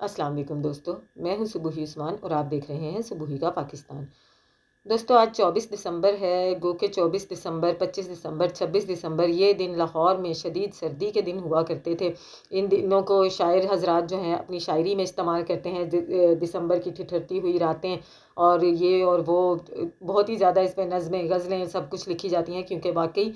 السلام علیکم دوستو، میں ہوں سبوہی عثمان اور آپ دیکھ رہے ہیں سبوہی کا پاکستان۔ دوستو آج 24 دسمبر ہے، گو کہ 24 دسمبر، 25 دسمبر، 26 دسمبر یہ دن لاہور میں شدید سردی کے دن ہوا کرتے تھے۔ ان دنوں کو شاعر حضرات جو ہیں اپنی شاعری میں استعمال کرتے ہیں۔ دسمبر کی ٹھٹھرتی ہوئی راتیں اور یہ اور وہ بہت ہی زیادہ اس میں نظمیں غزلیں سب کچھ لکھی جاتی ہیں، کیونکہ واقعی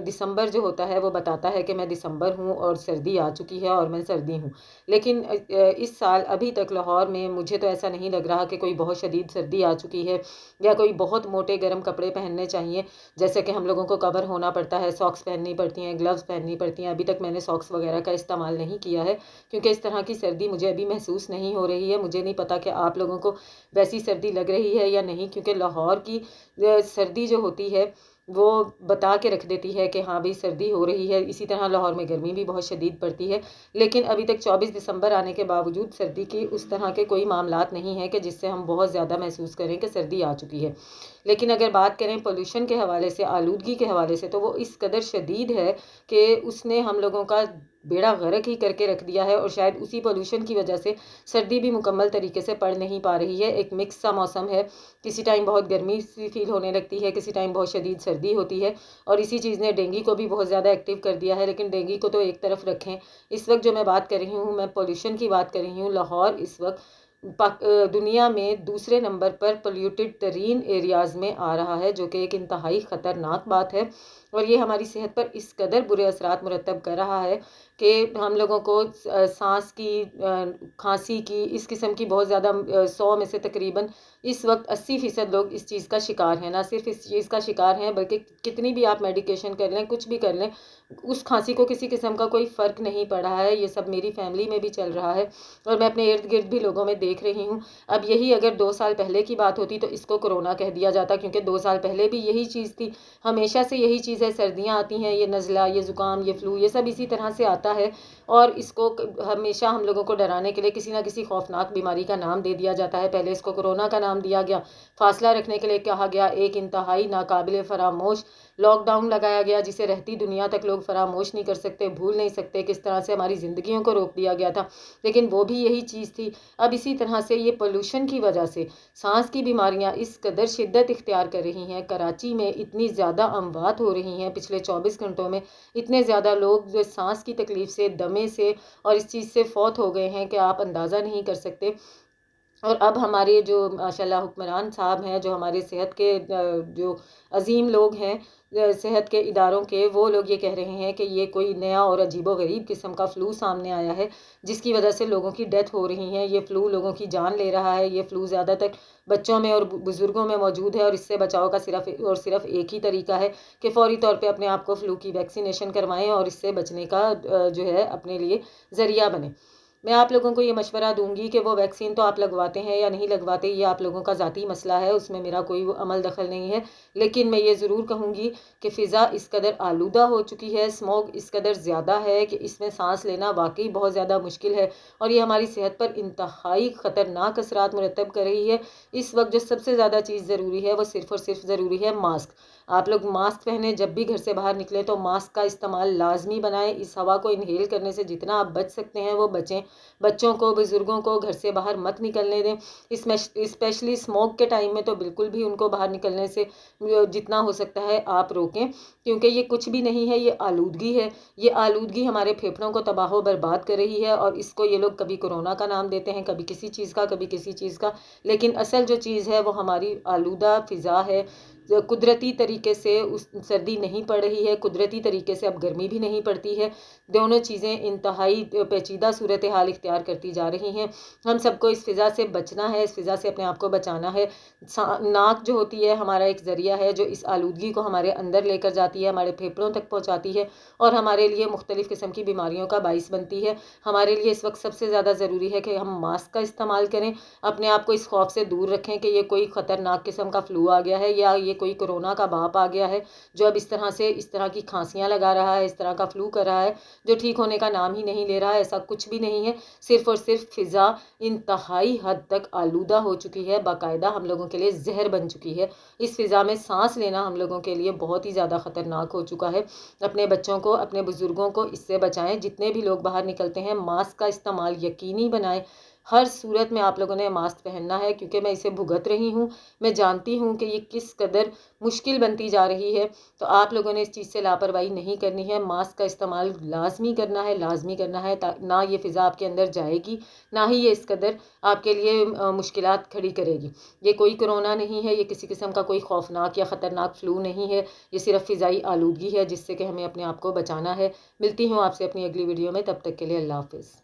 دسمبر جو ہوتا ہے وہ بتاتا ہے کہ میں دسمبر ہوں اور سردی آ چکی ہے اور میں سردی ہوں۔ لیکن اس سال ابھی تک لاہور میں مجھے تو ایسا نہیں لگ رہا کہ کوئی بہت شدید سردی آ چکی ہے یا کوئی بہت موٹے گرم کپڑے پہننے چاہیے، جیسے کہ ہم لوگوں کو کور ہونا پڑتا ہے، ساکس پہننی پڑتی ہیں، گلوز پہننی پڑتی ہیں۔ ابھی تک میں نے ساکس وغیرہ کا استعمال نہیں کیا ہے، کیونکہ اس طرح کی سردی مجھے ابھی محسوس نہیں ہو رہی ہے۔ مجھے نہیں پتا کہ آپ لوگوں کو ویسی سردی لگ رہی ہے یا نہیں، کیونکہ لاہور کی سردی جو ہوتی ہے وہ بتا کے رکھ دیتی ہے کہ ہاں بھی سردی ہو رہی ہے۔ اسی طرح لاہور میں گرمی بھی بہت شدید پڑتی ہے، لیکن ابھی تک 24 دسمبر آنے کے باوجود سردی کی اس طرح کے کوئی معاملات نہیں ہیں کہ جس سے ہم بہت زیادہ محسوس کریں کہ سردی آ چکی ہے۔ لیکن اگر بات کریں پولوشن کے حوالے سے، آلودگی کے حوالے سے، تو وہ اس قدر شدید ہے کہ اس نے ہم لوگوں کا بیڑا غرق ہی کر کے رکھ دیا ہے، اور شاید اسی پولوشن کی وجہ سے سردی بھی مکمل طریقے سے پڑ نہیں پا رہی ہے۔ ایک مکس سا موسم ہے، کسی ٹائم بہت گرمی سی فیل ہونے لگتی ہے، کسی ٹائم بہت شدید سردی ہوتی ہے، اور اسی چیز نے ڈینگی کو بھی بہت زیادہ ایکٹیو کر دیا ہے۔ لیکن ڈینگی کو تو ایک طرف رکھیں، اس وقت جو میں بات کر رہی ہوں میں پولوشن کی بات کر رہی ہوں۔ لاہور اس وقت دنیا میں دوسرے نمبر پر پولیوٹڈ ترین ایریاز میں آ رہا ہے، جو کہ ایک انتہائی خطرناک بات ہے، اور یہ ہماری صحت پر اس قدر برے اثرات مرتب کر رہا ہے کہ ہم لوگوں کو سانس کی، کھانسی کی، اس قسم کی بہت زیادہ 100 میں سے تقریباً اس وقت 80% لوگ اس چیز کا شکار ہیں۔ نہ صرف اس چیز کا شکار ہیں بلکہ کتنی بھی آپ میڈیکیشن کر لیں، کچھ بھی کر لیں، اس کھانسی کو کسی قسم کا کوئی فرق نہیں پڑ رہا ہے۔ یہ سب میری فیملی میں بھی چل رہا ہے اور میں اپنے ارد گرد بھی لوگوں میں دیکھ رہی ہوں۔ اب یہی اگر 2 سال پہلے کی بات ہوتی تو اس کو کرونا کہہ دیا جاتا، کیونکہ 2 سال پہلے بھی یہی چیز تھی، ہمیشہ سے یہی چیز ہے۔ سردیاں آتی ہیں، یہ نزلہ، یہ زکام، یہ فلو، یہ سب اسی طرح سے آتا ہے، اور اس کو ہمیشہ ہم لوگوں کو ڈرانے کے لیے کسی نہ کسی خوفناک بیماری کا نام دے دیا جاتا ہے۔ پہلے اس کو کرونا کا نام دیا گیا، فاصلہ رکھنے کے لیے کہا گیا، ایک انتہائی ناقابل فراموش لاک ڈاؤن لگایا گیا جسے رہتی دنیا تک لوگ فراموش نہیں کر سکتے، بھول نہیں سکتے، کس طرح سے ہماری زندگیوں کو روک دیا گیا تھا، لیکن وہ بھی یہی چیز تھی۔ اب اسی طرح سے یہ پولوشن کی وجہ سے سانس کی بیماریاں اس قدر شدت اختیار کر رہی ہیں۔ کراچی میں اتنی زیادہ اموات ہو رہی ہیں پچھلے 24 گھنٹوں میں، اتنے زیادہ لوگ جو سانس کی تکلیف سے، دمے سے اور اس چیز سے فوت ہو گئے ہیں کہ آپ اندازہ نہیں کر سکتے۔ اور اب ہمارے جو ماشاءاللہ حکمران صاحب ہیں، جو ہمارے صحت کے جو عظیم لوگ ہیں، صحت کے اداروں کے، وہ لوگ یہ کہہ رہے ہیں کہ یہ کوئی نیا اور عجیب و غریب قسم کا فلو سامنے آیا ہے، جس کی وجہ سے لوگوں کی ڈیتھ ہو رہی ہے۔ یہ فلو لوگوں کی جان لے رہا ہے۔ یہ فلو زیادہ تر بچوں میں اور بزرگوں میں موجود ہے، اور اس سے بچاؤ کا صرف اور صرف ایک ہی طریقہ ہے کہ فوری طور پہ اپنے آپ کو فلو کی ویکسینیشن کروائیں اور اس سے بچنے کا جو ہے اپنے لیے ذریعہ بنے۔ میں آپ لوگوں کو یہ مشورہ دوں گی کہ وہ ویکسین تو آپ لگواتے ہیں یا نہیں لگواتے، یہ آپ لوگوں کا ذاتی مسئلہ ہے، اس میں میرا کوئی عمل دخل نہیں ہے، لیکن میں یہ ضرور کہوں گی کہ فضا اس قدر آلودہ ہو چکی ہے، اسموگ اس قدر زیادہ ہے کہ اس میں سانس لینا واقعی بہت زیادہ مشکل ہے، اور یہ ہماری صحت پر انتہائی خطرناک اثرات مرتب کر رہی ہے۔ اس وقت جو سب سے زیادہ چیز ضروری ہے وہ صرف اور صرف ضروری ہے ماسک۔ آپ لوگ ماسک پہنیں، جب بھی گھر سے باہر نکلیں تو ماسک کا استعمال لازمی بنائیں۔ اس ہوا کو انہیل کرنے سے جتنا آپ بچ سکتے ہیں وہ بچیں۔ بچوں کو، بزرگوں کو گھر سے باہر مت نکلنے دیں، اسپیشلی اسموک کے ٹائم میں تو بالکل بھی ان کو باہر نکلنے سے جتنا ہو سکتا ہے آپ روکیں، کیونکہ یہ کچھ بھی نہیں ہے، یہ آلودگی ہے۔ یہ آلودگی ہمارے پھیپھڑوں کو تباہ و برباد کر رہی ہے، اور اس کو یہ لوگ کبھی کورونا کا نام دیتے ہیں، کبھی کسی چیز کا، کبھی کسی چیز کا، لیکن اصل جو چیز ہے وہ ہماری آلودہ فضا ہے۔ قدرتی طریقے سے اس سردی نہیں پڑ رہی ہے، قدرتی طریقے سے اب گرمی بھی نہیں پڑتی ہے، دونوں چیزیں انتہائی پیچیدہ صورتحال اختیار کرتی جا رہی ہیں۔ ہم سب کو اس فضا سے بچنا ہے، اس فضا سے اپنے آپ کو بچانا ہے۔ ناک جو ہوتی ہے ہمارا ایک ذریعہ ہے جو اس آلودگی کو ہمارے اندر لے کر جاتی ہے، ہمارے پھیپھڑوں تک پہنچاتی ہے، اور ہمارے لیے مختلف قسم کی بیماریوں کا باعث بنتی ہے۔ ہمارے لیے اس وقت سب سے زیادہ ضروری ہے کہ ہم ماسک کا استعمال کریں، اپنے آپ کو اس خوف سے دور رکھیں کہ یہ کوئی خطرناک قسم کا فلو آ گیا ہے یا یہ کوئی کورونا کا باپ آ گیا ہے جو اب اس طرح سے اس طرح کی کھانسیاں لگا رہا ہے، اس طرح کا فلو کر رہا ہے جو ٹھیک ہونے کا نام ہی نہیں لے رہا ہے۔ ایسا کچھ بھی نہیں ہے، صرف اور صرف فضا انتہائی حد تک آلودہ ہو چکی ہے، باقاعدہ ہم لوگوں کے لیے زہر بن چکی ہے۔ اس فضا میں سانس لینا ہم لوگوں کے لیے بہت ہی زیادہ خطرناک ہو چکا ہے۔ اپنے بچوں کو، اپنے بزرگوں کو اس سے بچائیں۔ جتنے بھی لوگ باہر نکلتے ہیں ماسک کا استعمال یقینی بنائیں۔ ہر صورت میں آپ لوگوں نے ماسک پہننا ہے، کیونکہ میں اسے بھگت رہی ہوں، میں جانتی ہوں کہ یہ کس قدر مشکل بنتی جا رہی ہے۔ تو آپ لوگوں نے اس چیز سے لاپرواہی نہیں کرنی ہے، ماسک کا استعمال لازمی کرنا ہے، لازمی کرنا ہے، نہ یہ فضا آپ کے اندر جائے گی، نہ ہی یہ اس قدر آپ کے لیے مشکلات کھڑی کرے گی۔ یہ کوئی کرونا نہیں ہے، یہ کسی قسم کا کوئی خوفناک یا خطرناک فلو نہیں ہے، یہ صرف فضائی آلودگی ہے جس سے کہ ہمیں اپنے آپ کو بچانا ہے۔ ملتی ہوں آپ سے اپنی اگلی ویڈیو میں، تب تک کے لیے اللہ حافظ۔